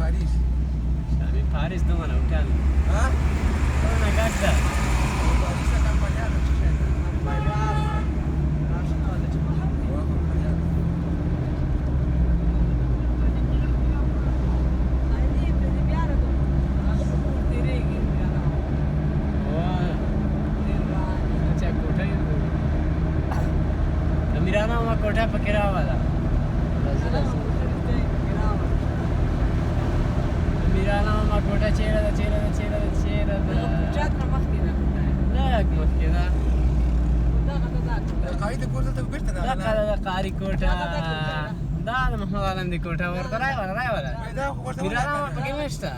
Paris. În Paris nu mă hotel. Ha? Una gazda. Paris accompagnato ci c'è. Vai là. Mirana ma कोठा पकड़ा वाला Mirana ma कोठा चेहरा لا يكمل كذا قاعد تقول انت قلت لا هذا قاري كوتا ده انا محمد عندي كوتا ورد راي ولا Mirana ma perché non sta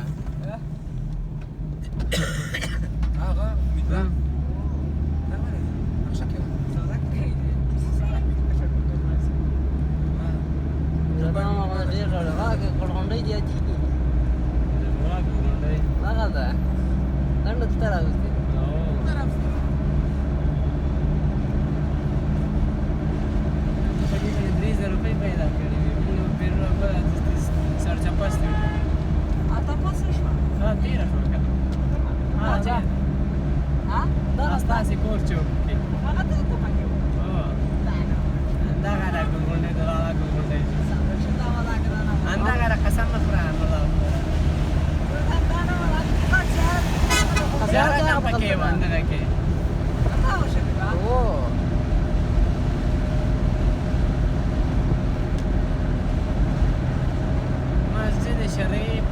Asta se corce Da gara gulgunde dalala gulgunde Anda gara qasam mafran Ziyarat nam pakai anda lagi Masjid Sharif